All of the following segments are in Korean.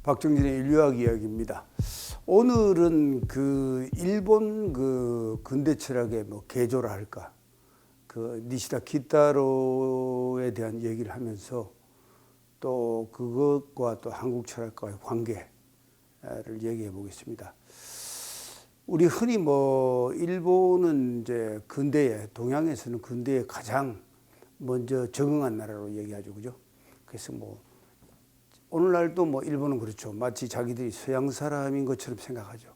박정진의 인류학 이야기입니다. 오늘은 그 일본 그 근대 철학의 뭐 개조라 할까, 그 니시다 기타로에 대한 얘기를 하면서 또 그것과 또 한국 철학과의 관계를 얘기해 보겠습니다. 우리 흔히 뭐 일본은 이제 근대에, 동양에서는 근대에 가장 먼저 적응한 나라로 얘기하죠, 그죠? 그래서 뭐 오늘날도 뭐 일본은 그렇죠. 마치 자기들이 서양 사람인 것처럼 생각하죠.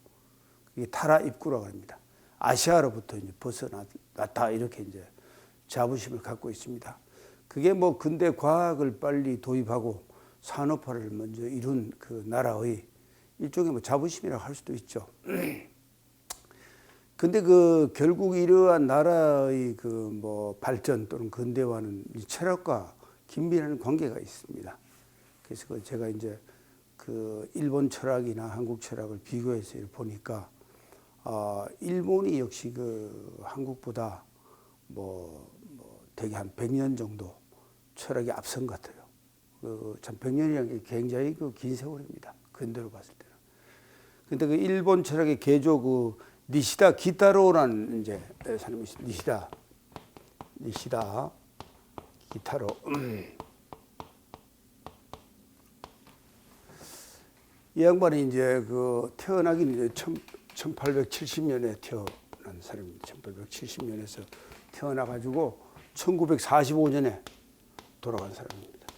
이게 타라 입구라고 합니다. 아시아로부터 이제 벗어났다 이렇게 이제 자부심을 갖고 있습니다. 그게 뭐 근대 과학을 빨리 도입하고 산업화를 먼저 이룬 그 나라의 일종의 뭐 자부심이라고 할 수도 있죠. 근데 그 결국 이러한 나라의 그 뭐 발전 또는 근대화는 이 철학과 긴밀한 관계가 있습니다. 그래서 제가 이제 그 일본 철학이나 한국 철학을 비교해서 보니까 일본이 역시 그 한국보다 뭐 대개 한 100년 정도 철학이 앞선 것 같아요. 참 100년이라는 게 굉장히 그 긴 세월입니다. 근대로 봤을 때는. 근데 그 일본 철학의 개조 그 니시다 기타로라는 이제 사람이 있습니다. 니시다 기타로. 이 양반이 이제 그 태어나긴 이제 1870년에 태어난 사람입니다. 1870년에서 태어나가지고 1945년에 돌아간 사람입니다.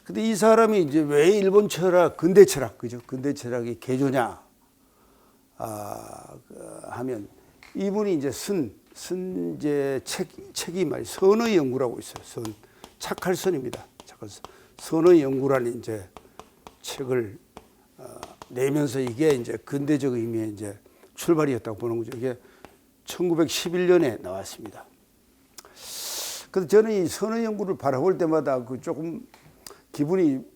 근데 이 사람이 이제 왜 일본 철학, 근대 철학, 그죠? 근대 철학이 개조냐? 하면 이분이 이제 이제 책이 말 선의 연구라고 있어요. 착할 선입니다. 착할 선. 선의 연구라는 이제 책을 내면서 이게 이제 근대적 의미의 이제 출발이었다고 보는 거죠. 이게 1911년에 나왔습니다. 그래서 저는 이 선의 연구를 바라볼 때마다 그 조금 기분이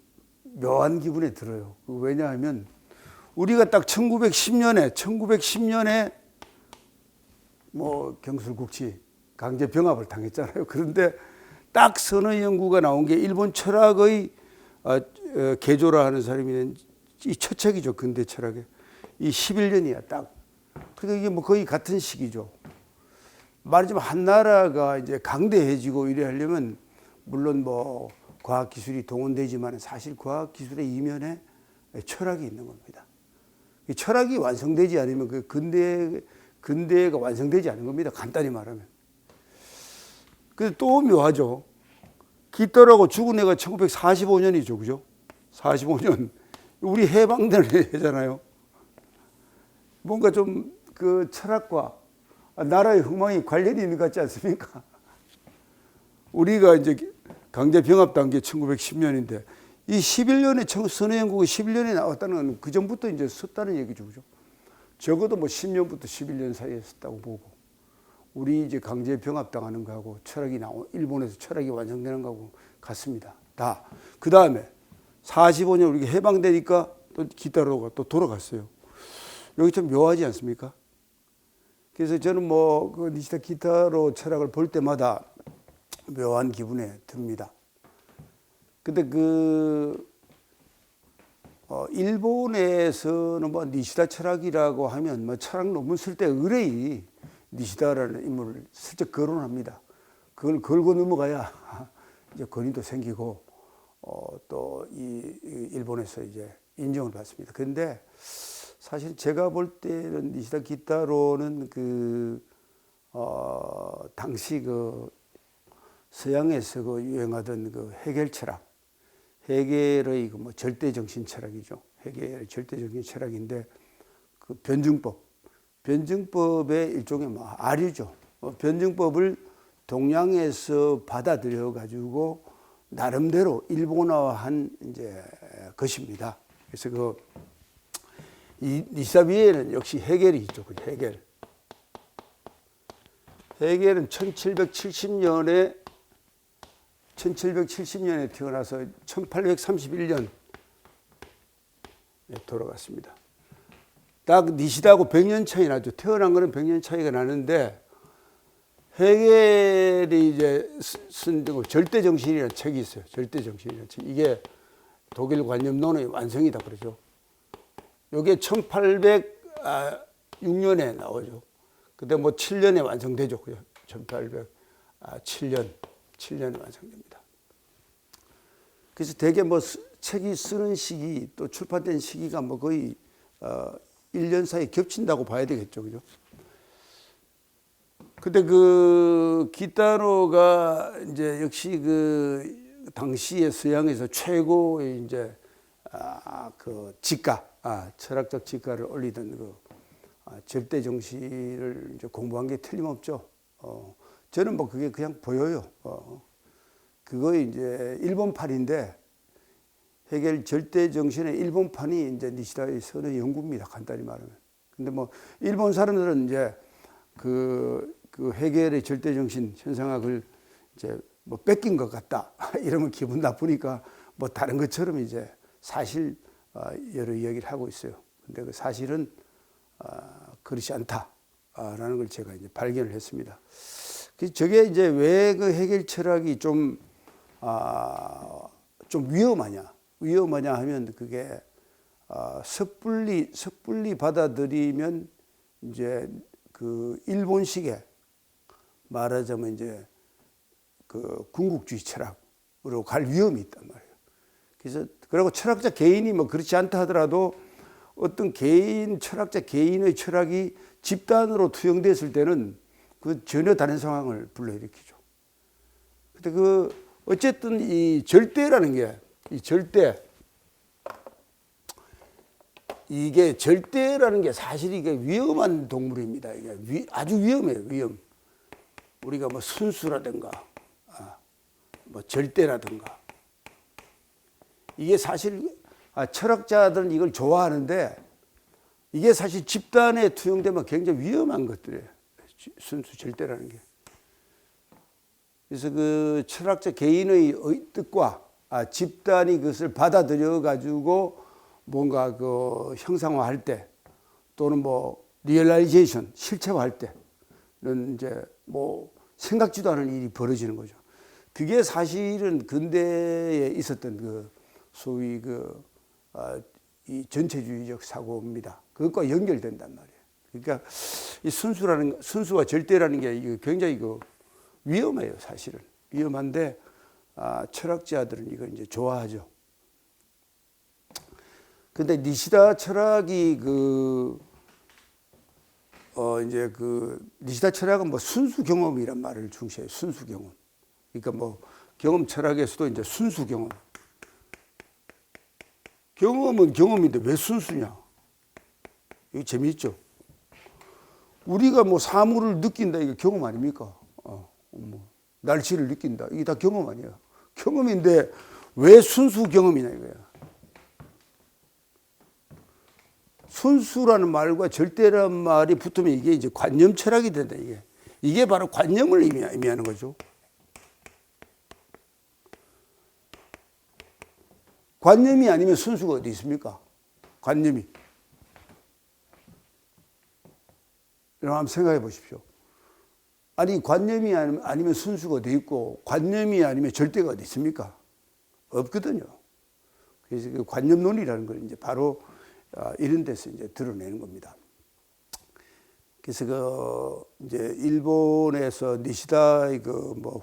묘한 기분이 들어요. 왜냐하면 우리가 딱 1910년에 뭐 경술국치 강제 병합을 당했잖아요. 그런데 딱 선의 연구가 나온 게 일본 철학의 개조라 하는 사람이 이 첫 책이죠. 근대 철학의. 이 11년이야, 딱. 그러니까 이게 뭐 거의 같은 시기죠. 말하자면 한 나라가 이제 강대해지고 이래 하려면 물론 뭐 과학기술이 동원되지만 사실 과학기술의 이면에 철학이 있는 겁니다. 이 철학이 완성되지 않으면 그 근대가 완성되지 않은 겁니다. 간단히 말하면. 근데 또 묘하죠. 기타라고 죽은 애가 1945년이죠. 그죠? 45년. 우리 해방된 해잖아요. 뭔가 좀 그 철학과 나라의 흥망이 관련이 있는 것 같지 않습니까? 우리가 이제 강제 병합 단계 1910년인데 이 11년에 선의연구가 11년에 나왔다는 건 그 전부터 이제 썼다는 얘기죠. 그죠? 적어도 뭐 10년부터 11년 사이에 썼다고 보고 우리 이제 강제 병합 당하는 거하고 일본에서 철학이 완성되는 거하고 같습니다. 다. 그 다음에 45년 우리가 해방되니까 또 기타로가 또 돌아갔어요. 여기 좀 묘하지 않습니까? 그래서 저는 뭐 그 니시다 기타로 철학을 볼 때마다 묘한 기분에 듭니다. 근데 일본에서는 뭐 니시다 철학이라고 하면 뭐 철학 논문 쓸 때 의뢰이 니시다라는 인물을 슬쩍 거론합니다. 그걸 걸고 넘어가야 이제 권위도 생기고 또 이 일본에서 이제 인정을 받습니다. 그런데 사실 제가 볼 때는 니시다 기타로는 당시 그 서양에서 그 유행하던 그 해겔 철학, 해겔의 그 뭐 절대 정신 철학이죠. 해겔의 절대 정신 철학인데 그 변증법의 일종의 뭐 아류죠. 변증법을 동양에서 받아들여 가지고 나름대로 일본화한 이제 것입니다. 그래서 이 니시다 위에는 역시 해겔이 있죠. 해겔은 1770년에 태어나서 1831년에 돌아갔습니다. 딱 니시다하고 100년 차이 나죠. 태어난 거는 100년 차이가 나는데 해겔이 이제 쓴 절대정신이라는 책이 있어요. 절대정신이라는 책. 이게 독일 관념론의 완성이다 그러죠. 요게 1806년에 나오죠. 그때 뭐 7년에 완성되죠. 1807년에 완성됩니다. 그래서 대개 뭐 책이 쓰는 시기 또 출판된 시기가 뭐 거의 1년 사이에 겹친다고 봐야 되겠죠. 그죠? 근데 그 기타노가 이제 역시 그 당시의 서양에서 최고의 이제 그 지가, 철학적 지가를 올리던 그 절대 정신을 이제 공부한 게 틀림없죠. 저는 뭐 그게 그냥 보여요. 그거 이제 일본판인데 헤겔 절대 정신의 일본판이 이제 니시다의 선의 연구입니다. 간단히 말하면. 근데 뭐 일본 사람들은 이제 그 헤겔의 절대 정신 현상학을 이제 뭐 뺏긴 것 같다 이러면 기분 나쁘니까 뭐 다른 것처럼 이제 사실 여러 이야기를 하고 있어요. 근데 그 사실은 그렇지 않다라는 걸 제가 이제 발견을 했습니다. 저게 이제 왜 그 헤겔 철학이 좀 위험하냐 하면 그게 섣불리 받아들이면 이제 그 일본식의 말하자면 이제 그 군국주의 철학으로 갈 위험이 있단 말이에요. 그래서 그리고 철학자 개인이 뭐 그렇지 않다 하더라도 어떤 철학자 개인의 철학이 집단으로 투영됐을 때는 그 전혀 다른 상황을 불러일으키죠. 근데 그 어쨌든 이 절대라는 게 이게 절대라는 게 사실 이게 위험한 동물입니다. 이게 아주 위험해요. 위험. 우리가 뭐 순수라든가 뭐 절대라든가 이게 사실 철학자들은 이걸 좋아하는데 이게 사실 집단에 투영되면 굉장히 위험한 것들이에요. 순수 절대라는 게. 그래서 그 철학자 개인의 뜻과 집단이 그것을 받아들여 가지고 뭔가 그 형상화할 때 또는 뭐 리얼라이제이션 실체화할 때는 이제 뭐 생각지도 않은 일이 벌어지는 거죠. 그게 사실은 근대에 있었던 그 소위 이 전체주의적 사고입니다. 그것과 연결된단 말이에요. 그러니까 이 순수와 절대라는 게 굉장히 위험해요. 사실은 위험한데 철학자들은 이걸 이제 좋아하죠. 근데 니시다 철학이 니시다 철학은 뭐 순수 경험이란 말을 중시해요. 순수 경험. 그러니까 뭐 경험 철학에서도 이제 순수 경험. 경험은 경험인데 왜 순수냐? 이거 재미있죠? 우리가 뭐 사물을 느낀다 이게 경험 아닙니까? 뭐 날씨를 느낀다 이게 다 경험 아니에요. 경험인데 왜 순수 경험이냐 이거야. 순수라는 말과 절대라는 말이 붙으면 이게 이제 관념 철학이 된다. 이게 바로 관념을 의미하는 거죠. 관념이 아니면 순수가 어디 있습니까? 관념이. 여러분 한번 생각해 보십시오. 아니 관념이 아니면 순수가 어디 있고 관념이 아니면 절대가 어디 있습니까? 없거든요. 그래서 그 관념론이라는 걸 이제 바로 이런 데서 이제 드러내는 겁니다. 그래서 이제 일본에서 니시다의 뭐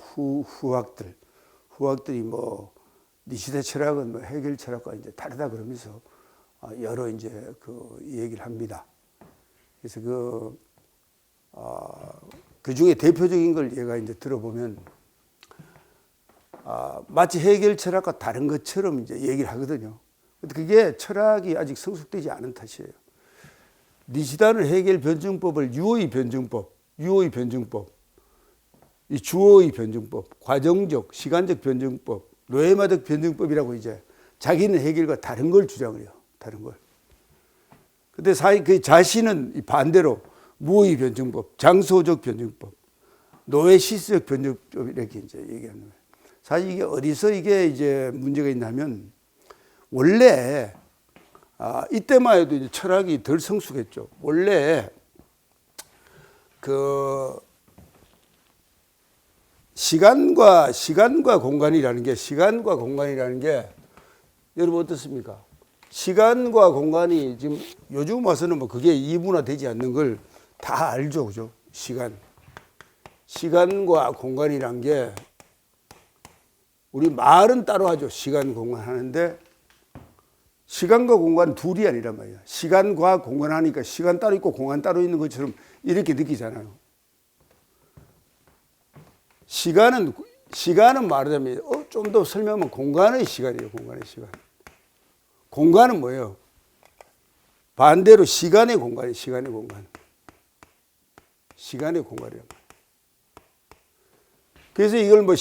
후학들이 뭐 니시다 철학은 뭐 헤겔 철학과 이제 다르다 그러면서 여러 이제 얘기를 합니다. 그래서 그 중에 대표적인 걸 얘가 이제 들어보면 마치 헤겔 철학과 다른 것처럼 이제 얘기를 하거든요. 그게 철학이 아직 성숙되지 않은 탓이에요. 니시다는 헤겔 변증법을 유어의 변증법, 이 주어의 변증법, 과정적, 시간적 변증법, 노예마적 변증법이라고 이제 자기는 헤겔과 다른 걸 주장을 해요. 다른 걸. 근데 그 자신은 반대로 무의 변증법, 장소적 변증법, 노예 시스적 변증법 이렇게 이제 얘기하는 거예요. 사실 이게 어디서 이게 이제 문제가 있냐면 원래 이때만 해도 이제 철학이 덜 성숙했죠. 원래 그 시간과 공간이라는 게 여러분 어떻습니까? 시간과 공간이 지금 요즘 와서는 뭐 그게 이분화되지 않는 걸 다 알죠, 그죠? 시간과 공간이란 게 우리 말은 따로 하죠. 시간, 공간 하는데 시간과 공간 둘이 아니란 말이야. 시간과 공간 하니까 시간 따로 있고 공간 따로 있는 것처럼 이렇게 느끼잖아요. 시간은 말하자면 좀 더 설명하면 공간의 시간이에요. 공간의 시간. 공간은 뭐예요? 반대로 시간의 공간이에요. 시간의 공간. 시간의 공간이란 말이에요. 그래서 이걸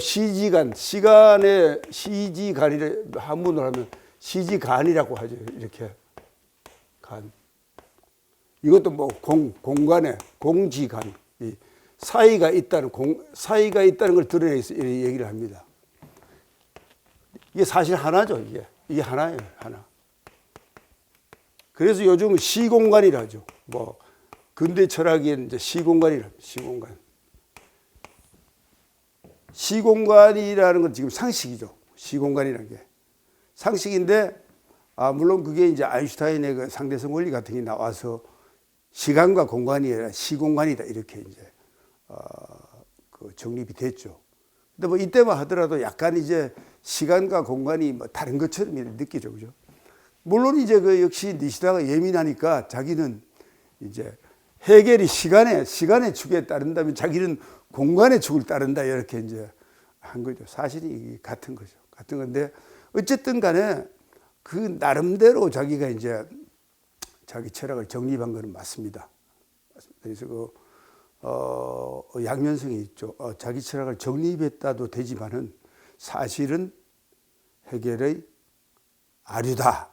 시지간, 시간의 시지간이를 한문으로 하면 시지간이라고 하죠. 이렇게 간. 이것도 뭐 공간에 공지간, 사이가 있다는 걸 드러내서 얘기를 합니다. 이게 사실 하나죠. 이게 하나예요, 하나. 그래서 요즘 시공간이라 하죠. 뭐 근대 철학에는 이제 시공간이라 합니다. 시공간. 시공간이라는 건 지금 상식이죠. 시공간이라는 게 상식인데, 물론 그게 이제 아인슈타인의 그 상대성 원리 같은 게 나와서 시간과 공간이 아니라 시공간이다 이렇게 이제 그 정립이 됐죠. 근데 뭐 이때만 하더라도 약간 이제 시간과 공간이 뭐 다른 것처럼 느끼죠, 그죠? 물론 이제 그 역시 니시다가 예민하니까 자기는 이제 해겔이 시간의 축에 따른다면 자기는 공간의 축을 따른다 이렇게 이제 한 거죠. 사실이 같은 거죠. 같은 건데 어쨌든 간에 그 나름대로 자기가 이제 자기 철학을 정립한 것은 맞습니다. 그래서 양면성이 있죠. 자기 철학을 정립했다도 되지만은 사실은 해겔의 아류다.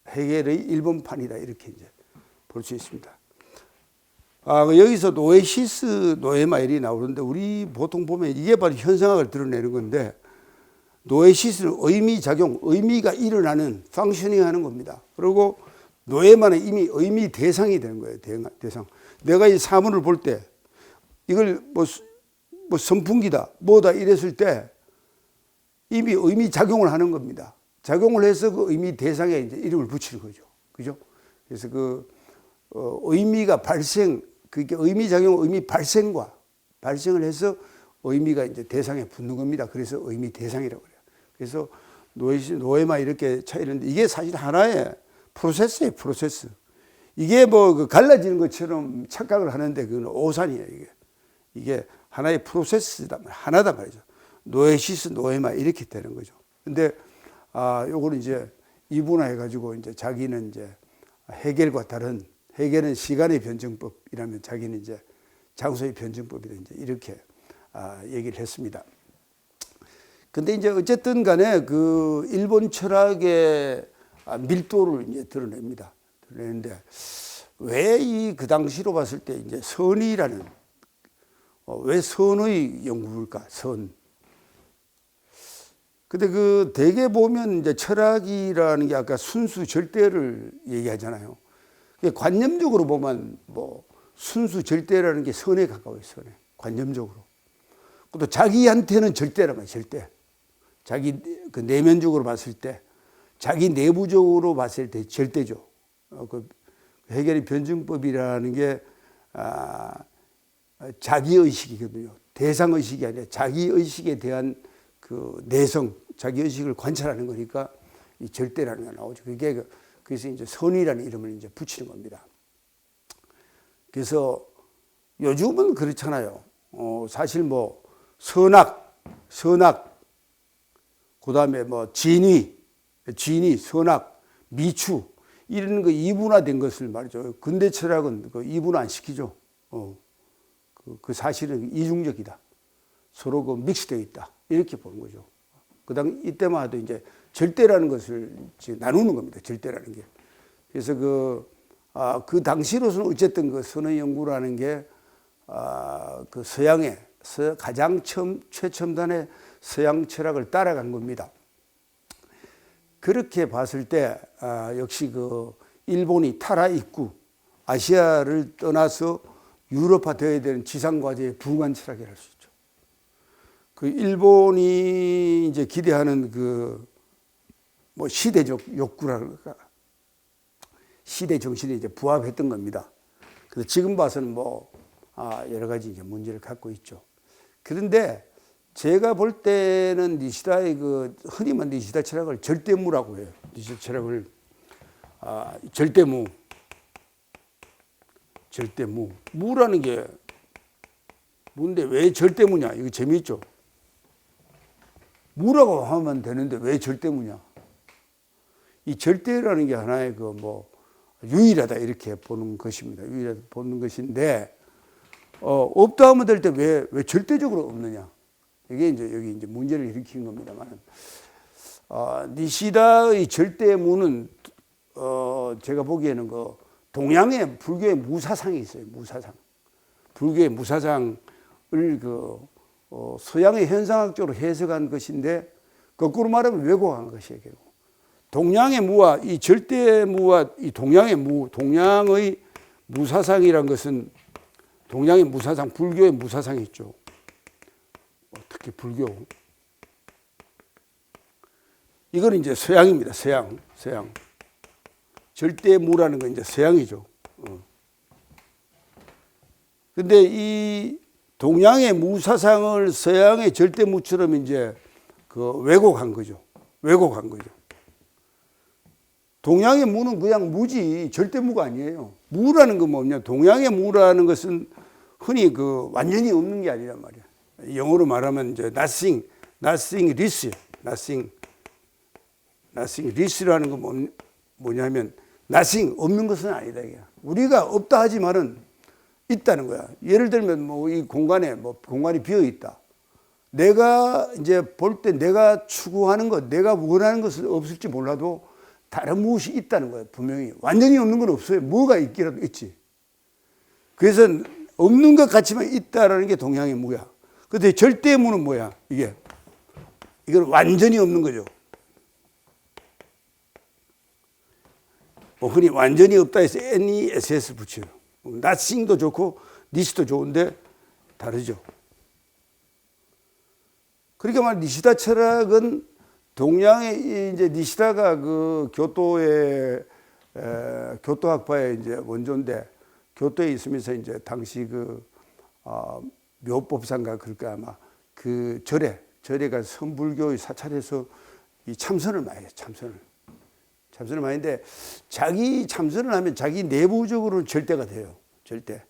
해겔의 일본판이다. 이렇게 이제 볼 수 있습니다. 여기서 노에시스, 노에마일이 나오는데 우리 보통 보면 이게 바로 현상학을 드러내는 건데 노에시스는 의미가 일어나는 펑셔닝 하는 겁니다. 그리고 노에마는 이미 의미 대상이 되는 거예요. 대상. 내가 이 사물을 볼 때 이걸 뭐 선풍기다, 뭐다 이랬을 때 이미 의미 작용을 하는 겁니다. 작용을 해서 그 의미 대상에 이제 이름을 붙이는 거죠. 그죠? 그래서 의미가 그게 의미 발생과 발생을 해서 의미가 이제 대상에 붙는 겁니다. 그래서 의미 대상이라고 그래요. 그래서 노에마 이렇게 차이는데 이게 사실 하나의 프로세스예요, 프로세스. 이게 뭐 갈라지는 것처럼 착각을 하는데 그건 오산이에요, 이게 하나의 프로세스다, 하나다 말이죠. 노에시스, 노에마 이렇게 되는 거죠. 근데, 요거는 이제 이분화해가지고 이제 자기는 이제 해겔과 다른, 해겔은 시간의 변증법이라면 자기는 이제 장소의 변증법이다, 이제 이렇게 얘기를 했습니다. 근데 이제 어쨌든 간에 그 일본 철학의 밀도를 이제 드러냅니다. 드러내는데 왜 그 당시로 봤을 때 이제 선이라는 왜 선의 연구일까? 선. 근데 그 대개 보면 이제 철학이라는 게 아까 순수 절대를 얘기하잖아요. 관념적으로 보면 뭐 순수 절대라는 게 선에 가까워요, 선에. 관념적으로. 또 자기한테는 절대란 말이에요, 절대. 자기 그 내면적으로 봤을 때, 자기 내부적으로 봤을 때 절대죠. 그 해겔의 변증법이라는 게 자기의식이거든요. 대상의식이 아니라 자기의식에 대한 그 내성, 자기의식을 관찰하는 거니까 이 절대라는 게 나오죠. 그래서 이제 선이라는 이름을 이제 붙이는 겁니다. 그래서 요즘은 그렇잖아요. 사실 뭐 선악, 그 다음에 뭐 진위, 선악, 미추, 이런 거 이분화된 것을 말이죠. 근대 철학은 그 이분화 안 시키죠. 그 사실은 이중적이다. 서로 그 믹스되어 있다. 이렇게 보는 거죠. 그다음 이때만 해도 이제 절대라는 것을 나누는 겁니다. 절대라는 게. 그래서 그 당시로서는 어쨌든 그 선의 연구라는 게 그 서양의 가장 최첨단의 서양 철학을 따라간 겁니다. 그렇게 봤을 때 역시 그 일본이 타라 입구, 아시아를 떠나서 유럽화 되어야 되는 지상과제의 부관 철학이라 할 수 있죠. 그 일본이 이제 기대하는 그 뭐 시대적 욕구랄까 시대 정신에 이제 부합했던 겁니다. 그래서 지금 봐서는 뭐 여러 가지 이제 문제를 갖고 있죠. 그런데 제가 볼 때는 니시다의 그 흔히 말하는 니시다 철학을 절대무라고 해요. 니시다 철학을 절대무. 무라는 게 뭔데 왜 절대무냐? 이거 재미있죠. 무라고 하면 되는데 왜 절대무냐? 이 절대라는 게 하나의 그 뭐 유일하다 이렇게 보는 것입니다. 유일하다 보는 것인데 없다 하면 될 때 왜 절대적으로 없느냐? 이게 이제 여기 이제 문제를 일으킨 겁니다만, 니시다의 절대무는 제가 보기에는 그 동양의 불교의 무사상이 있어요. 무사상. 불교의 무사상을 그 서양의 현상학적으로 해석한 것인데 거꾸로 말하면 왜곡한 것이에요. 결국. 동양의 무와 이 절대무와 이 동양의 무, 동양의 무사상이란 것은 동양의 무사상, 불교의 무사상이 있죠. 특히 불교. 이건 이제 서양입니다. 서양. 절대무라는 건 이제 서양이죠. 근데 이 동양의 무사상을 서양의 절대무처럼 이제 그 왜곡한 거죠. 동양의 무는 그냥 무지 절대무가 아니에요. 무라는 건 뭐냐? 동양의 무라는 것은 흔히 그 완전히 없는 게 아니란 말이야. 영어로 말하면 이제 nothing less, nothing less라는 건 뭐냐면 nothing 없는 것은 아니다 이게. 우리가 없다 하지만은 있다는 거야. 예를 들면 뭐 이 공간에 공간이 비어 있다. 내가 이제 볼 때 내가 추구하는 것, 내가 원하는 것은 없을지 몰라도 다른 무엇이 있다는 거예요. 분명히 완전히 없는 건 없어요. 뭐가 있기라도 있지. 그래서 없는 것 같지만 있다라는 게 동양의 무야. 근데 절대무는 뭐야? 이건 완전히 없는 거죠. 뭐 흔히 완전히 없다 해서 NESS 붙여요. nothing도 좋고 니시도 좋은데 다르죠. 그러니까 말 니시다 철학은 동양의 이제 니시다가 그 교토의 교토학파의 이제 원조인데 교토에 있으면서 이제 당시 그 묘법상가 그럴까 아마 그 절에가 선불교의 사찰에서 이 참선을 많이 해요. 참선을 많이 했는데 자기 참선을 하면 자기 내부적으로는 절대가 돼요. 절대.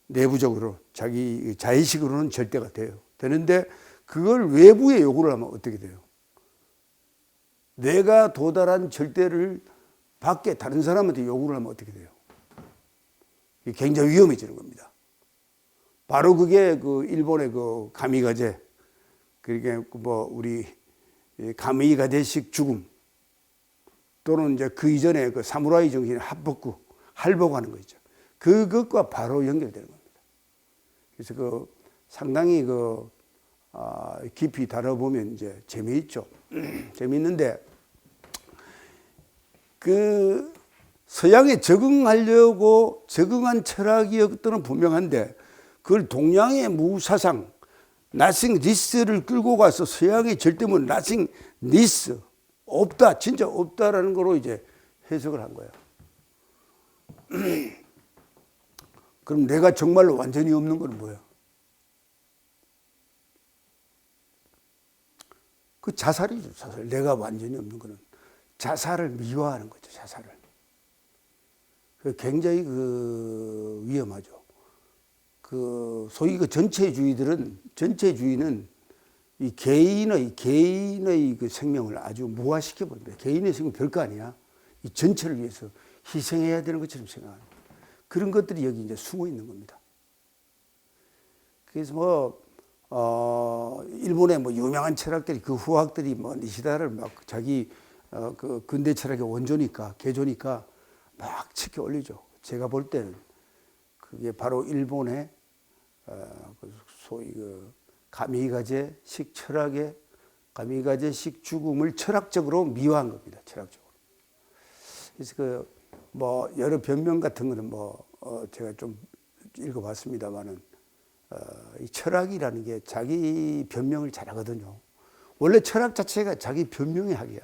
내부적으로 자기 자의식으로는 절대가 돼요. 되는데 그걸 외부에 요구를 하면 어떻게 돼요? 내가 도달한 절대를 밖에 다른 사람한테 요구를 하면 어떻게 돼요? 이게 굉장히 위험해지는 겁니다. 바로 그게 그 일본의 그 가미가제, 그러니까 뭐 우리 가미가제식 죽음 또는 이제 그 이전에 그 사무라이 정신의 할복하는 거 있죠. 그것과 바로 연결되는 겁니다. 그래서 그 상당히 그 깊이 다뤄보면 이제 재미있죠. 재미있는데 그 서양에 적응하려고 적응한 철학이었던 분명한데 그걸 동양의 무사상 nothing this를 끌고 가서 서양의 절대문 nothing this 없다 진짜 없다라는 거로 이제 해석을 한 거야. 그럼 내가 정말로 완전히 없는 건 뭐야? 그 자살이죠. 자살. 내가 완전히 없는 거는 자살을 미화하는 거죠. 자살을. 굉장히 그 위험하죠. 그 소위 그 전체주의는 이 개인의 그 생명을 아주 무화시켜 버립니다. 개인의 생명 별거 아니야. 이 전체를 위해서 희생해야 되는 것처럼 생각하는 그런 것들이 여기 이제 숨어 있는 겁니다. 그래서 일본의 뭐 유명한 철학들이 그 후학들이 뭐 니시다를 막 자기 그 근대 철학의 원조니까 개조니까 막 치켜 올리죠. 제가 볼 때는 그게 바로 일본의 소위 그 가미가제식 철학의 가미가제식 죽음을 철학적으로 미화한 겁니다. 철학적으로. 그래서 그 뭐 여러 변명 같은 거는 뭐 제가 좀 읽어봤습니다만은 이 철학이라는 게 자기 변명을 잘하거든요. 원래 철학 자체가 자기 변명의 학이야.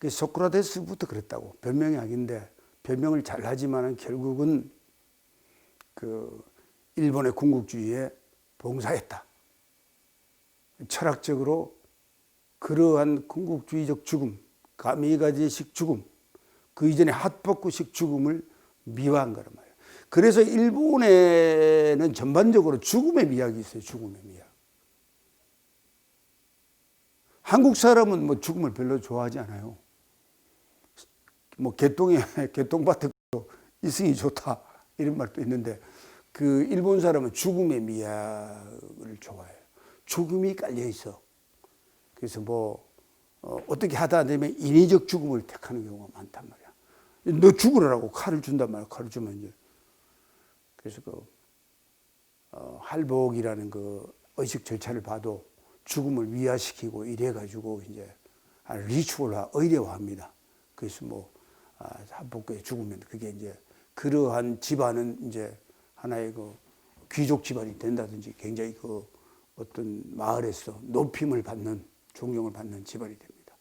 그 소크라테스부터 그랬다고. 변명이 아닌데 변명을 잘하지만은 결국은 그 일본의 군국주의에 봉사했다. 철학적으로 그러한 군국주의적 죽음, 가미가제식 죽음, 그 이전에 핫버크식 죽음을 미화한 거란 말이에요. 그래서 일본에는 전반적으로 죽음의 미학이 있어요. 죽음의 미학. 한국 사람은 뭐 죽음을 별로 좋아하지 않아요. 뭐 개똥밭에 이승이 좋다 이런 말도 있는데 그 일본 사람은 죽음의 미학을 좋아해요. 죽음이 깔려 있어. 그래서 뭐 어떻게 하다 되면 인위적 죽음을 택하는 경우가 많단 말이야. 너 죽으라고 칼을 준단 말이야. 칼을 주면 이제 그래서 그 할복이라는 그 의식 절차를 봐도 죽음을 위화시키고 이래 가지고 이제 리추얼화, 의례화합니다. 그래서 뭐 할복에 죽으면 그게 이제 그러한 집안은 이제 하나의 그 귀족 집안이 된다든지 굉장히 그 어떤 마을에서 높임을 받는 존경을 받는 집안이 됩니다.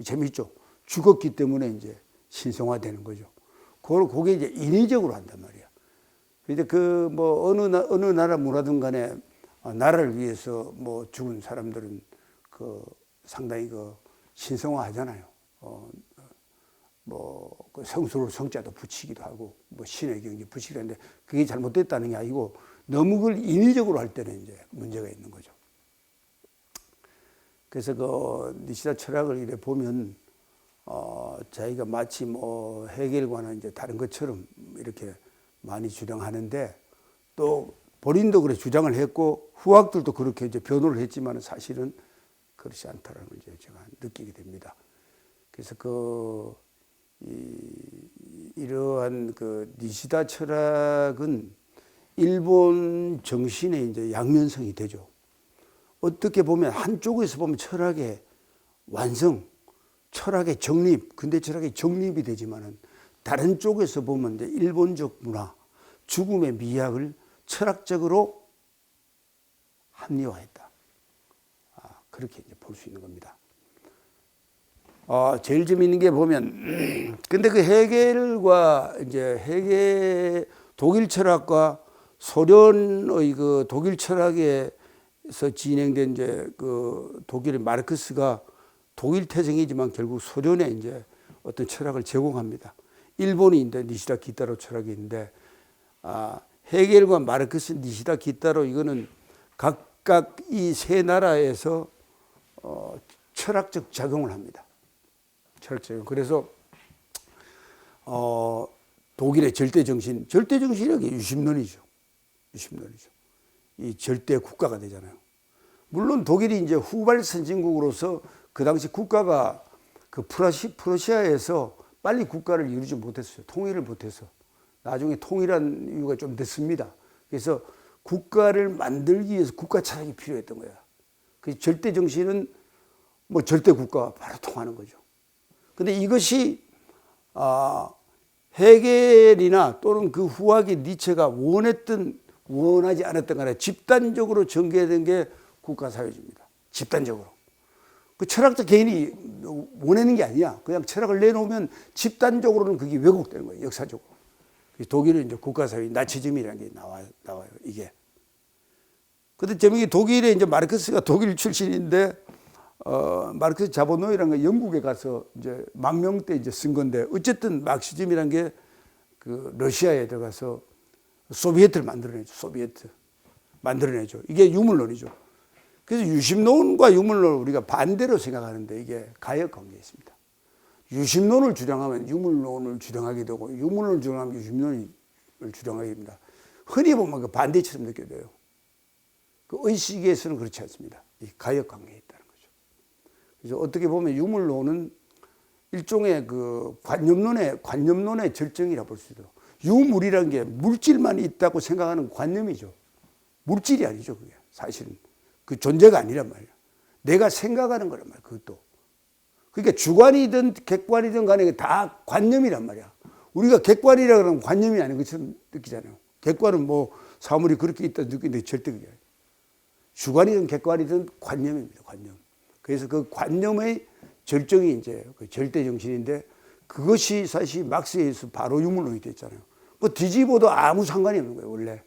재밌죠? 죽었기 때문에 이제 신성화되는 거죠. 그게 이제 인위적으로 한단 말이야. 근데 그 뭐 어느 나라 문화든 간에 나라를 위해서 뭐 죽은 사람들은 그 상당히 그 신성화하잖아요. 그 성수로 성자도 붙이기도 하고 뭐 신의 경지 붙이기도 하는데 그게 잘못됐다는 게 아니고 너무 그걸 인위적으로 할 때는 이제 문제가 있는 거죠. 그래서 그 니시다 철학을 이래 보면 자기가 마치 뭐 해겔과는 이제 다른 것처럼 이렇게 많이 주장하는데 또 본인도 그래 주장을 했고 후학들도 그렇게 이제 변호를 했지만 사실은 그렇지 않다라는 걸 이제 제가 느끼게 됩니다. 그래서 이러한 그 니시다 철학은 일본 정신의 이제 양면성이 되죠. 어떻게 보면 한쪽에서 보면 철학의 완성, 철학의 정립, 근대 철학의 정립이 되지만은 다른 쪽에서 보면 이제 일본적 문화, 죽음의 미학을 철학적으로 합리화했다. 그렇게 이제 볼 수 있는 겁니다. 제일 재미있는 게 보면, 근데 그 헤겔과 이제 독일 철학과 소련의 그 독일 철학에서 진행된 이제 그 독일의 마르크스가 독일 태생이지만 결국 소련에 이제 어떤 철학을 제공합니다. 일본이 이제 니시다 기타로 철학이 있는데, 헤겔과 마르크스, 니시다 기타로 이거는 각각 이 세 나라에서 철학적 작용을 합니다. 철학적. 그래서 독일의 절대정신이라는 게 유심론이죠. 이 절대 국가가 되잖아요. 물론 독일이 이제 후발 선진국으로서 그 당시 국가가 그 프러시아에서 빨리 국가를 이루지 못했어요. 통일을 못해서. 나중에 통일한 이유가 좀 됐습니다. 그래서 국가를 만들기 위해서 국가 철학이 필요했던 거야. 그 절대 정신은 뭐 절대 국가와 바로 통하는 거죠. 근데 이것이 헤겔이나 또는 그 후학의 니체가 원하지 않았던 간에 집단적으로 전개된 게 국가사회주의입니다. 집단적으로. 그 철학자 개인이 원하는 게 아니야. 그냥 철학을 내놓으면 집단적으로는 그게 왜곡되는 거예요. 역사적으로. 독일은 이제 국가사회 나치즘이라는 게 나와요. 이게. 근데 재미있게 독일에 이제 마르크스가 독일 출신인데, 마르크스 자본노이라는 거 영국에 가서 이제 망명 때 이제 쓴 건데, 어쨌든 막시즘이라는 게 그 러시아에 들어가서 소비에트를 만들어내죠. 이게 유물론이죠. 그래서 유심론과 유물론을 우리가 반대로 생각하는데 이게 가역 관계에 있습니다. 유심론을 주장하면 유물론을 주장하게 되고 유물론을 주장하면 유심론을 주장하게 됩니다. 흔히 보면 그 반대처럼 느껴져요. 그 의식에서는 그렇지 않습니다. 이 가역 관계에 있다는 거죠. 그래서 어떻게 보면 유물론은 일종의 그 관념론의 절정이라 볼 수 있어요. 유물이라는 게 물질만 있다고 생각하는 관념이죠. 물질이 아니죠, 그게. 사실은. 그 존재가 아니란 말이야. 내가 생각하는 거란 말이야, 그것도. 그러니까 주관이든 객관이든 간에 다 관념이란 말이야. 우리가 객관이라고 하면 관념이 아닌 것처럼 느끼잖아요. 객관은 뭐 사물이 그렇게 있다 느끼는데 절대 그게 아니에요. 주관이든 객관이든 관념입니다, 관념. 그래서 그 관념의 절정이 이제 그 절대 정신인데 그것이 사실 막스에서 바로 유물론이 됐잖아요. 그 뒤집어도 아무 상관이 없는 거예요.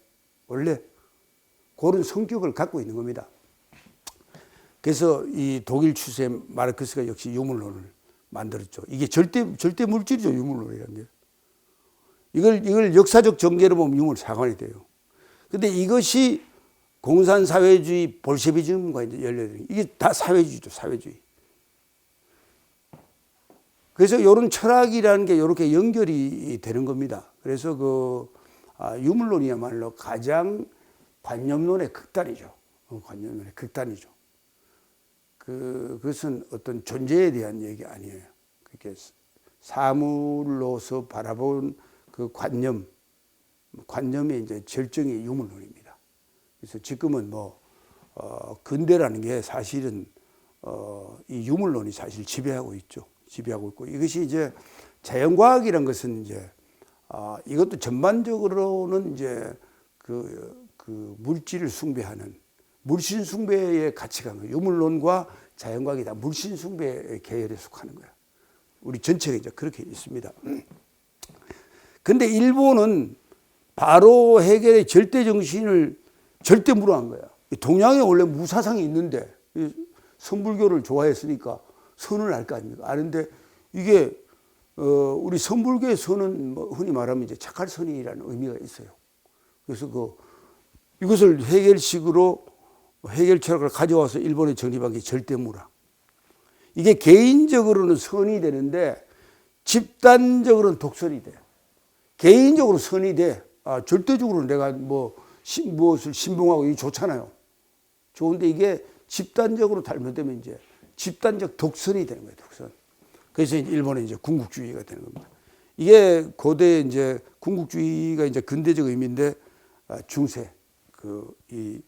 원래 그런 성격을 갖고 있는 겁니다. 그래서 이 독일 추세 마르크스가 역시 유물론을 만들었죠. 이게 절대 물질이죠. 유물론이라는 게. 이걸 역사적 전개로 보면 유물 사관이 돼요. 근데 이것이 공산사회주의 볼셰비즘과 이제 연결되는 이게 다 사회주의죠. 사회주의. 그래서 이런 철학이라는 게 이렇게 연결이 되는 겁니다. 그래서 유물론이야말로 가장 관념론의 극단이죠. 관념론의 극단이죠. 그것은 어떤 존재에 대한 얘기 아니에요. 그게 사물로서 바라본 그 관념의 이제 절정이 유물론입니다. 그래서 지금은 근대라는 게 사실은 이 유물론이 사실 지배하고 있죠. 지배하고 있고 이것이 이제 자연과학이란 것은 이제 이것도 전반적으로는 이제 그 물질을 숭배하는 물신 숭배의 가치가 유물론과 자연과학이 다 물신 숭배의 계열에 속하는 거야. 우리 전체가 이제 그렇게 있습니다. 근데 일본은 바로 해겔의 절대 정신을 절대 무로한 거야. 동양에 원래 무사상이 있는데 선불교를 좋아했으니까 선을 알 거 아닙니까? 아는데 이게 우리 선불교의 선은 흔히 말하면 이제 착할 선이라는 의미가 있어요. 그래서 이것을 해겔식으로 해겔 철학을 가져와서 일본에 정립한 게 절대무라. 이게 개인적으로는 선이 되는데 집단적으로는 독선이 돼. 개인적으로 선이 돼. 절대적으로는 내가 무엇을 신봉하고 이게 좋잖아요. 좋은데 이게 집단적으로 잘못되면 이제 집단적 독선이 되는 거예요. 독선. 그래서 일본의 이제 군국주의가 되는 겁니다. 이게 고대 이제 군국주의가 이제 근대적 의미인데 중세 이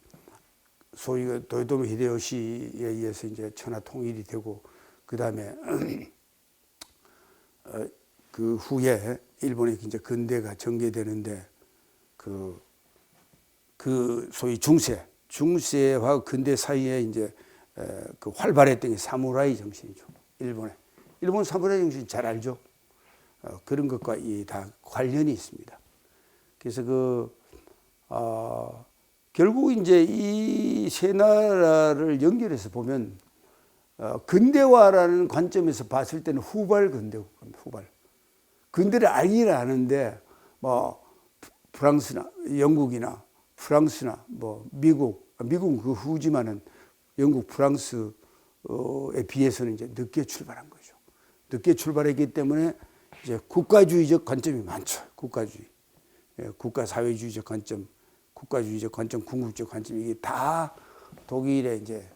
소위 도요토미 히데요시에 의해서 이제 천하 통일이 되고 그 다음에 그 후에 일본의 이제 근대가 전개되는데 그 소위 중세와 근대 사이에 이제 그 활발했던 게 사무라이 정신이죠. 일본 사무라이 정신 잘 알죠. 그런 것과 다 관련이 있습니다. 그래서 결국 이제 이 세 나라를 연결해서 보면 근대화라는 관점에서 봤을 때는 후발 후발. 근대를 알긴 아는데 프랑스나 영국이나 프랑스나 미국은 그 후지만은 영국, 프랑스에 비해서는 이제 늦게 출발한 거죠. 늦게 출발했기 때문에 이제 국가주의적 관점이 많죠. 국가주의, 국가사회주의적 관점, 국가주의적 관점, 궁극적 관점 이게 다 독일의 이제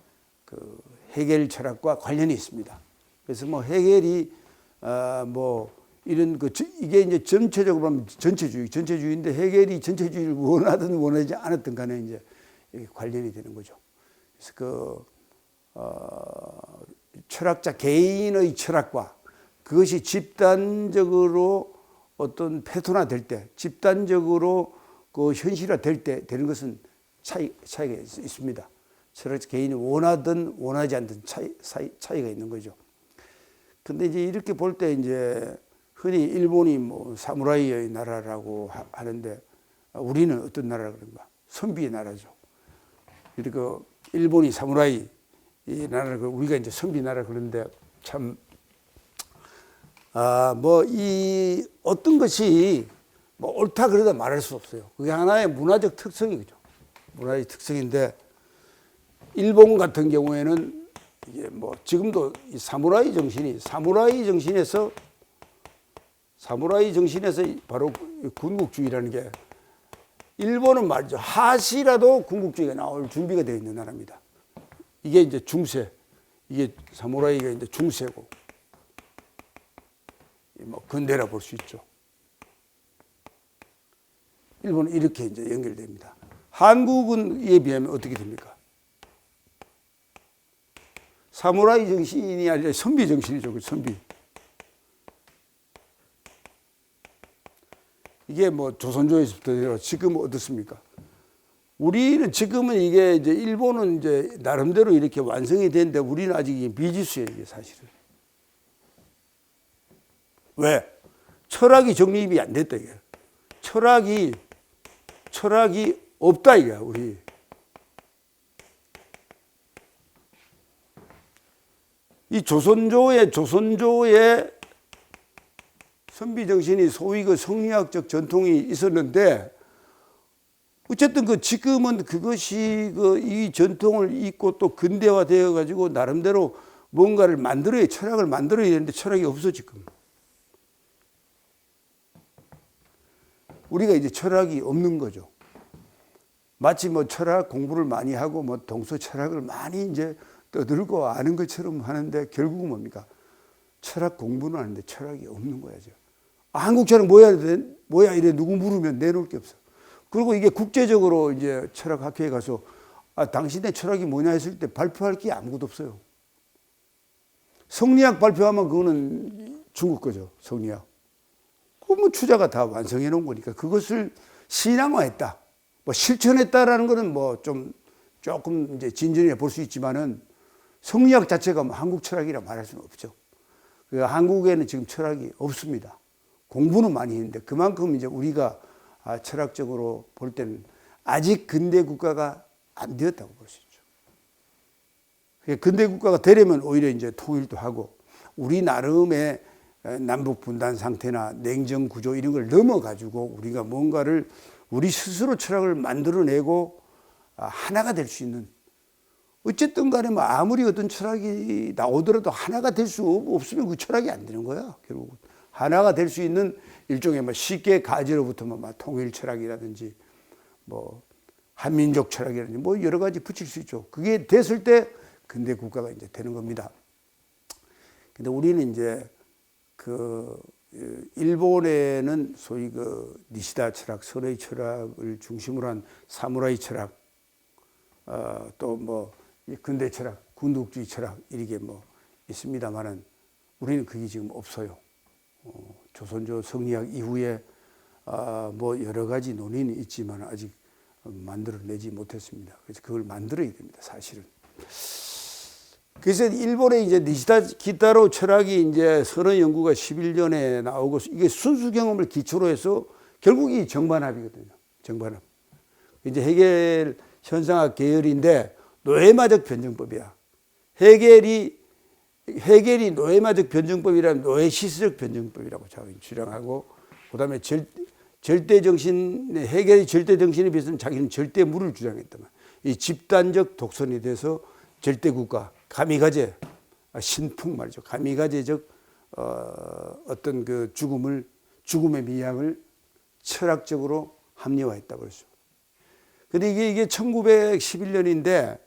그 해겔 철학과 관련이 있습니다. 그래서 해겔이 이런 이게 이제 전체적으로 보면 전체주의인데 해겔이 전체주의를 원하든 원하지 않았든 간에 이제 관련이 되는 거죠. 그래서 철학자 개인의 철학과 그것이 집단적으로 어떤 패턴화될 때, 집단적으로 현실화될 때 되는 것은 차이가 있습니다. 철학자 개인이 원하든 원하지 않든 차이가 있는 거죠. 근데 이제 이렇게 볼 때 이제 흔히 일본이 사무라이의 나라라고 하는데 우리는 어떤 나라라 그런가? 선비의 나라죠. 그리고 일본이 사무라이 이 나라를 우리가 이제 선비 나라 그런데 참 이 어떤 것이 옳다 그러다 말할 수 없어요. 그게 하나의 문화적 특성이죠. 문화의 특성인데 일본 같은 경우에는 이게 지금도 이 사무라이 정신에서 바로 군국주의라는 게 일본은 말이죠. 하시라도 군국주의가 나올 준비가 되어 있는 나라입니다. 이게 이제 중세, 이게 사무라이가 이제 중세고, 근대라 볼 수 있죠. 일본은 이렇게 이제 연결됩니다. 한국은 이에 비하면 어떻게 됩니까? 사무라이 정신이 아니라 선비 정신이죠. 그 선비. 이게 조선조에서부터 지금 어떻습니까? 우리는 지금은 이게 이제 일본은 이제 나름대로 이렇게 완성이 됐는데 우리는 아직 미지수예요, 이게 사실은. 왜? 철학이 정립이 안 됐다 이게. 철학이 없다 이게 우리. 이 조선조의 선비 정신이 소위 그 성리학적 전통이 있었는데 어쨌든 그 지금은 그것이 그 이 전통을 잇고 또 근대화되어 가지고 나름대로 뭔가를 만들어야 철학을 만들어야 되는데 철학이 없어 지금. 우리가 이제 철학이 없는 거죠. 마치 뭐 철학 공부를 많이 하고 뭐 동서 철학을 많이 이제 떠들고 아는 것처럼 하는데 결국은 뭡니까? 철학 공부는 하는데 철학이 없는 거야죠. 한국 철학 뭐야 이래 누구 물으면 내놓을 게 없어. 그리고 이게 국제적으로 이제 철학학회에 가서 당신의 철학이 뭐냐 했을 때 발표할 게 아무것도 없어요. 성리학 발표하면 그거는 중국 거죠. 성리학. 그 뭐 추자가 다 완성해 놓은 거니까 그것을 신앙화했다. 뭐 실천했다라는 거는 뭐 좀 조금 이제 진전해 볼 수 있지만은 성리학 자체가 뭐 한국 철학이라 말할 수는 없죠. 그 한국에는 지금 철학이 없습니다. 공부는 많이 했는데 그만큼 이제 우리가 철학적으로 볼 때는 아직 근대 국가가 안 되었다고 볼 수 있죠. 근대 국가가 되려면 오히려 이제 통일도 하고 우리 나름의 남북 분단 상태나 냉전 구조 이런 걸 넘어가지고 우리가 뭔가를 우리 스스로 철학을 만들어내고 하나가 될 수 있는 어쨌든 간에 뭐 아무리 어떤 철학이 나오더라도 하나가 될 수 없으면 그 철학이 안 되는 거야. 결국은 하나가 될 수 있는 일종의 뭐 쉽게 가지로부터 뭐 통일 철학이라든지 뭐 한민족 철학이라든지 뭐 여러 가지 붙일 수 있죠. 그게 됐을 때 근대 국가가 이제 되는 겁니다. 근데 우리는 이제 그 일본에는 소위 그 니시다 철학, 설의 철학을 중심으로 한 사무라이 철학, 또 뭐 근대 철학, 군국주의 철학 이렇게 뭐 있습니다만은 우리는 그게 지금 없어요. 조선조 성리학 이후에 뭐 여러 가지 논의는 있지만 아직 만들어내지 못했습니다. 그래서 그걸 만들어야 됩니다, 사실은. 그래서 일본의 이제 니시다 기타로 철학이 이제 선언 연구가 11년에 나오고 이게 순수 경험을 기초로 해서 결국 이 정반합이거든요. 정반합. 이제 해겔 현상학 계열인데 노예마적 변증법이야. 해겔이 노예마적 변증법이라면 노예 시스적 변증법이라고 자기는 주장하고 그다음에 절대 정신 해겔의 절대 정신에 비해서는 자기는 절대물을 주장했단 말이야. 이 집단적 독선이 돼서 절대 국가 가미가제 신풍 말이죠. 가미가제적 어떤 그 죽음의 미학을 철학적으로 합리화했다고 그러죠. 근데 이게 1911년인데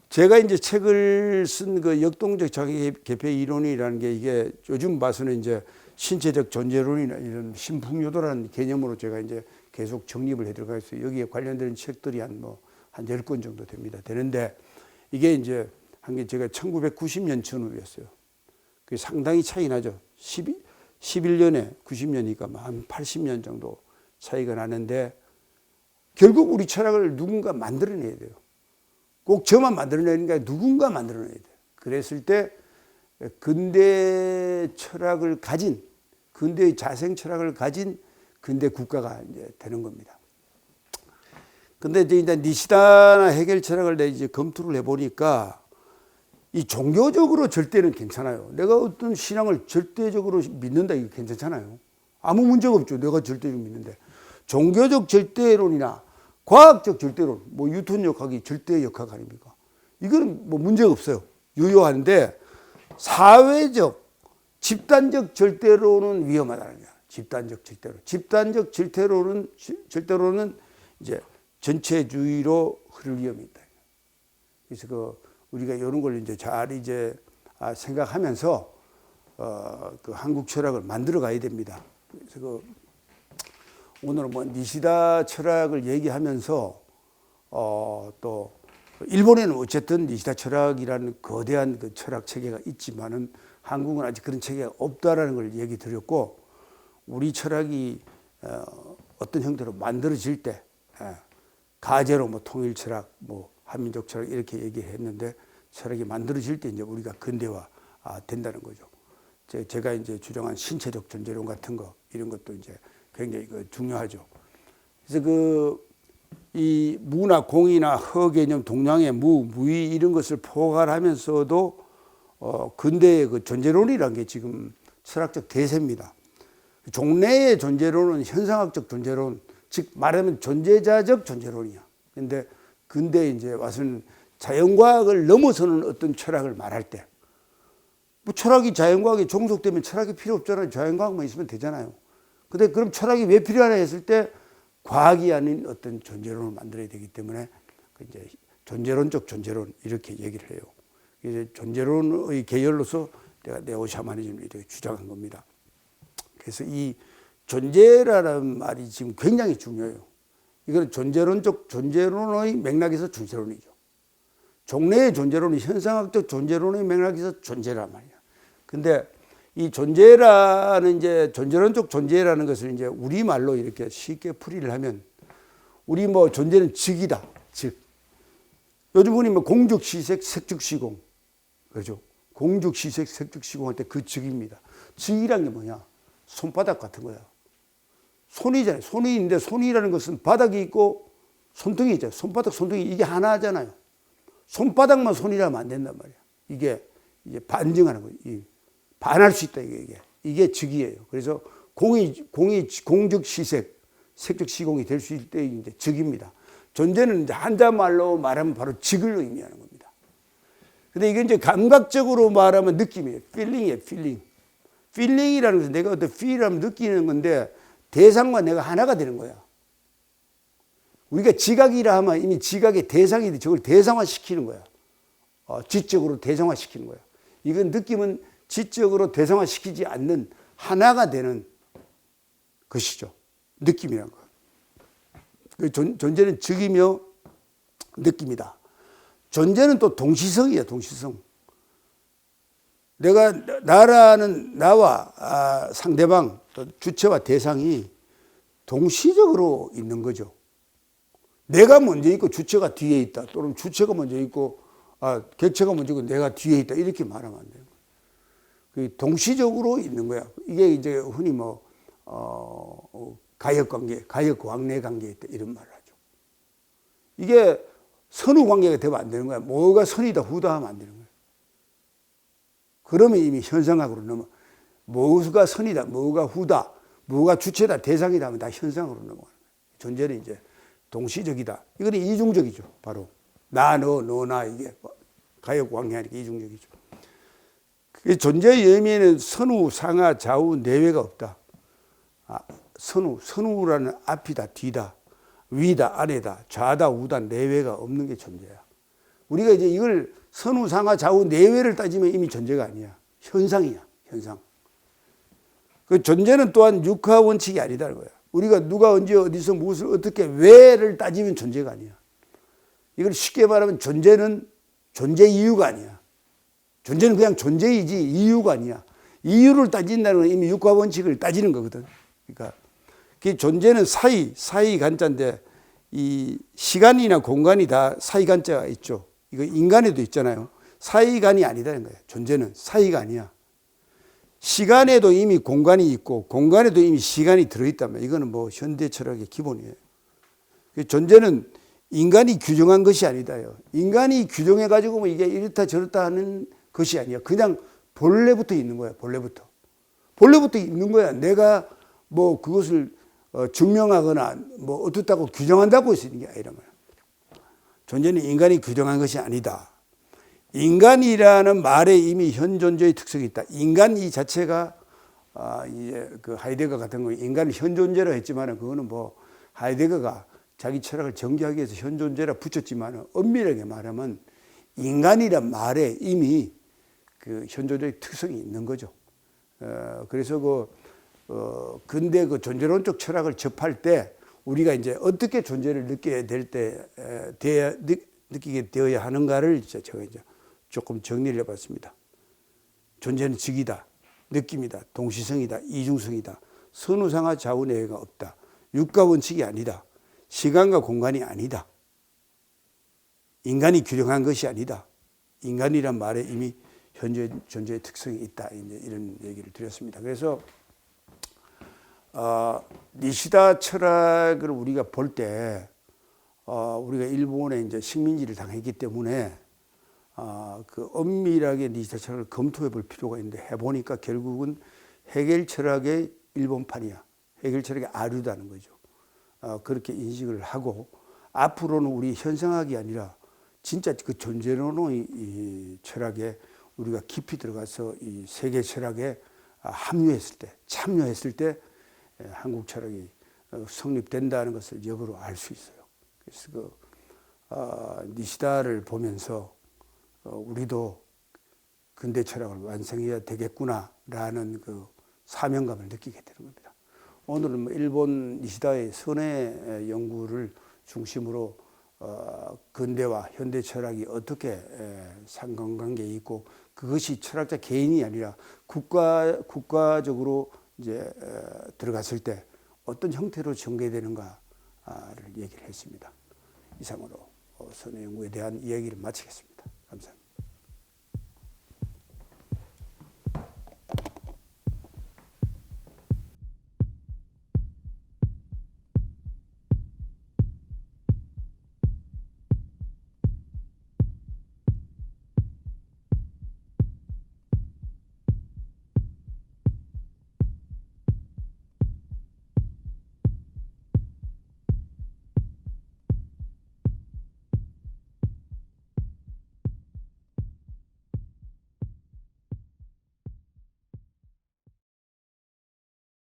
제가 이제 책을 쓴 그 역동적 자기 개폐 이론이라는 게 이게 요즘 봐서는 이제 신체적 존재론이나 이런 신풍요도라는 개념으로 제가 이제 계속 정립을 해 들어가 있어요. 여기에 관련된 책들이 한 10권 정도 됩니다. 되는데 이게 이제 한 게 제가 1990년 전후였어요. 그게 상당히 차이 나죠. 11년에 90년이니까 한 80년 정도 차이가 나는데 결국 우리 철학을 누군가 만들어내야 돼요. 꼭 저만 만들어내는 게 아니라 누군가 만들어내야 돼요. 그랬을 때 근대 철학을 가진 근대의 자생 철학을 가진 근대 국가가 이제 되는 겁니다. 근데 이제 니시다나 해겔 철학을 내가 이제 검토를 해보니까 이 종교적으로 절대는 괜찮아요. 내가 어떤 신앙을 절대적으로 믿는다 이거 괜찮잖아요. 아무 문제가 없죠. 내가 절대적으로 믿는데 종교적 절대론이나 과학적 절대론, 뭐 뉴턴역학이 절대역학 아닙니까? 이거는 뭐 문제가 없어요. 유효한데 사회적, 집단적 절대론은 위험하다는 거야. 집단적 절대론. 집단적 절대론은 이제 전체주의로 흐를 위험이 있다. 그래서 우리가 이런 걸 이제 잘 생각하면서 그 한국 철학을 만들어 가야 됩니다. 그래서 오늘 뭐 니시다 철학을 얘기하면서 또 일본에는 어쨌든 니시다 철학이라는 거대한 그 철학 체계가 있지만은 한국은 아직 그런 체계가 없다라는 걸 얘기 드렸고 우리 철학이 어떤 형태로 만들어질 때 가제로 뭐 통일 철학, 뭐 한민족 철학 이렇게 얘기했는데 철학이 만들어질 때 이제 우리가 근대화 된다는 거죠. 제가 이제 주장한 신체적 존재론 같은 거 이런 것도 이제 굉장히 중요하죠. 그래서 이 무나 공이나 허개념, 동양의 무의 이런 것을 포괄하면서도 근대의 그 존재론이라는 게 지금 철학적 대세입니다. 종래의 존재론은 현상학적 존재론, 즉 말하면 존재자적 존재론이야. 근데 근대에 이제 와서는 자연과학을 넘어서는 어떤 철학을 말할 때, 뭐 철학이 자연과학에 종속되면 철학이 필요 없잖아요. 자연과학만 있으면 되잖아요. 근데 그럼 철학이 왜 필요하냐 했을 때 과학이 아닌 어떤 존재론을 만들어야 되기 때문에 이제 존재론적 존재론 이렇게 얘기를 해요. 이제 존재론의 계열로서 내가 네오샤머니즘을 이렇게 주장한 겁니다. 그래서 이 존재라는 말이 지금 굉장히 중요해요. 이거는 존재론적 존재론의 맥락에서 존재론이죠. 종래의 존재론이 현상학적 존재론의 맥락에서 존재란 말이야. 근데 이 존재라는 이제 존재론적 존재라는 것을 이제 우리말로 이렇게 쉽게 풀이를 하면 우리 뭐 존재는 즉이다. 즉. 요즘 보니 뭐 공즉시색, 색즉시공. 그렇죠. 공즉시색, 색즉시공 할 때 그 즉입니다. 즉이란 게 뭐냐? 손바닥 같은 거야. 손이잖아요. 손이 있는데 손이라는 것은 바닥이 있고 손등이 있잖아요. 손바닥, 손등이 이게 하나잖아요. 손바닥만 손이라면 안 된단 말이야. 이게 이제 반증하는 거예요. 반할 수 있다 이게 즉이에요. 그래서 공이 공즉시색, 색즉시공이 될 수 있을 때 이제 즉입니다. 존재는 이제 한자말로 말하면 바로 즉을 의미하는 겁니다. 근데 이게 이제 감각적으로 말하면 느낌이에요. 필링이에요, 필링. 필링이라는 것은 내가 어떤 feel하면 느끼는 건데 대상과 내가 하나가 되는 거야. 우리가 지각이라 하면 이미 지각의 대상이 저걸 대상화시키는 거야. 지적으로 대상화시키는 거야. 이건 느낌은 지적으로 대상화시키지 않는 하나가 되는 것이죠. 느낌이란 거. 존재는 즉이며 느낌이다. 존재는 또 동시성이야, 동시성. 나라는 나와 상대방, 또 주체와 대상이 동시적으로 있는 거죠. 내가 먼저 있고 주체가 뒤에 있다. 또는 주체가 먼저 있고, 객체가 먼저 있고 내가 뒤에 있다. 이렇게 말하면 안 돼요. 동시적으로 있는 거야. 이게 이제 흔히 가역 관계, 가역 왕래 관계에 있다. 이런 말을 하죠. 이게 선후 관계가 되면 안 되는 거야. 뭐가 선이다, 후다 하면 안 되는 거야. 그러면 이미 현상학으로 넘어. 뭐가 선이다, 뭐가 후다, 뭐가 주체다, 대상이다 하면 다 현상으로 넘어가는 거예요. 존재는 이제 동시적이다. 이거는 이중적이죠. 바로 나, 너, 나 이게 가역광해하니까 이중적이죠. 존재의 의미에는 선후, 상하, 좌우, 내외가 없다. 선후라는 앞이다, 뒤다, 위다, 아래다, 좌다, 우다, 내외가 없는 게 존재야. 우리가 이제 이걸 선후, 상하, 좌우, 내외를 따지면 이미 존재가 아니야. 현상이야, 현상. 그 존재는 또한 육하 원칙이 아니다는 거야. 우리가 누가 언제 어디서 무엇을 어떻게 왜를 따지면 존재가 아니야. 이걸 쉽게 말하면 존재는 존재 이유가 아니야. 존재는 그냥 존재이지 이유가 아니야. 이유를 따진다는 건 이미 육하 원칙을 따지는 거거든. 그러니까 그 존재는 사이 간자인데 이 시간이나 공간이 다 사이 간자가 있죠. 이거 인간에도 있잖아요. 사이간이 아니다는 거예요. 존재는 사이가 아니야. 시간에도 이미 공간이 있고 공간에도 이미 시간이 들어있다면 이거는 뭐 현대 철학의 기본이에요. 존재는 인간이 규정한 것이 아니다요. 인간이 규정해 가지고 뭐 이게 이렇다 저렇다 하는 것이 아니야. 그냥 본래부터 있는 거야. 본래부터 있는 거야. 내가 뭐 그것을 증명하거나 뭐 어떻다고 규정한다고 해서 있는 게 아니란 말이야. 존재는 인간이 규정한 것이 아니다. 인간이라는 말에 이미 현존재의 특성이 있다. 인간 이 자체가 이제 그 하이데거 같은 거 인간을 현존재로 했지만은 그거는 뭐 하이데거가 자기 철학을 정기하기 위해서 현존재라 붙였지만은 엄밀하게 말하면 인간이란 말에 이미 그 현존재의 특성이 있는 거죠. 그래서 근대 그 존재론적 철학을 접할 때 우리가 이제 어떻게 존재를 느끼게 느끼게 되어야 하는가를 제가 이제 조금 정리를 해봤습니다. 존재는 즉이다, 느낌이다, 동시성이다, 이중성이다, 선후상하 좌우내외가 없다, 육가 원칙이 아니다, 시간과 공간이 아니다, 인간이 규정한 것이 아니다. 인간이란 말에 이미 현재 존재의 특성이 있다. 이제 이런 얘기를 드렸습니다. 그래서 니시다 철학을 우리가 볼 때 우리가 일본에 이제 식민지를 당했기 때문에 그 엄밀하게 니시다 철학을 검토해 볼 필요가 있는데 해보니까 결국은 해겔 철학의 일본판이야. 해겔 철학의 아류다는 거죠. 그렇게 인식을 하고 앞으로는 우리 현상학이 아니라 진짜 그 존재론의 이 철학에 우리가 깊이 들어가서 이 세계 철학에 합류했을 때, 참여했을 때 한국 철학이 성립된다는 것을 역으로 알 수 있어요. 그래서 그 니시다를 보면서 우리도 근대 철학을 완성해야 되겠구나라는 그 사명감을 느끼게 되는 겁니다. 오늘은 뭐 일본 니시다의 선해 연구를 중심으로 근대와 현대 철학이 어떻게 상관관계에 있고 그것이 철학자 개인이 아니라 국가적으로 이제 들어갔을 때 어떤 형태로 전개되는가를 얘기를 했습니다. 이상으로 선해 연구에 대한 이야기를 마치겠습니다.